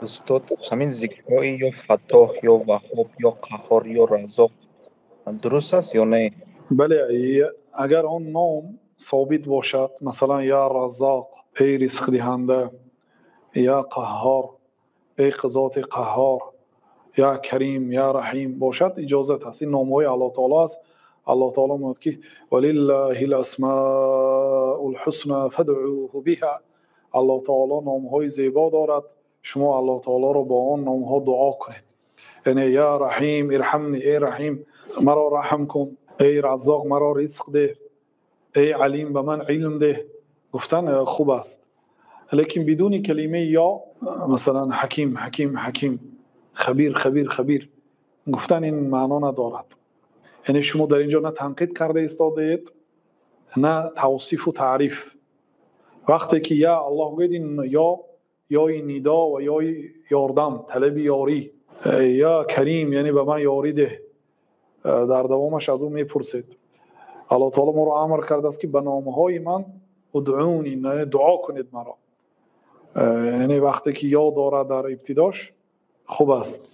استاد همین ذکرهای یا فتاح یا وهاب یا قهار یا رزاق درست است یا نه؟ بله، اگر آن نام ثابت باشد، مثلا یا رزاق ای رزق دهنده، یا قهار ای قضات قهار، یا کریم یا رحیم باشد، اجازت است. این نام های الله تعالی است. الله تعالی میگه که ولله الاسماء الحسنى فادعوه بها. الله تعالی نام های زیبا دارد، شما الله تعالی را با آن نام ها دعا کنید. یعنی یا رحیم ارحمنی، ای رحیم مرا رحم کن، ای رزاق مرا رزق ده، ای علیم به من علم ده، گفتن خوب است. لیکن بدون کلمه یا، مثلا حکیم حکیم حکیم، خبیر خبیر خبیر، گفتن این معنا ندارد. یعنی شما در اینجا نه تنقید کرده ایستادید، نه توصیف و تعریف. وقتی که یا الله گوید، این یا نیدا و یا یاردم، طلب یاری، یا کریم یعنی به من یاری ده، در دوامش از او میپرسید. الله تعالی ما رو امر کرده است که به نامهای من ادعونی، دعا کنید مرا. یعنی وقتی که یا دارد در ابتداش خوب است.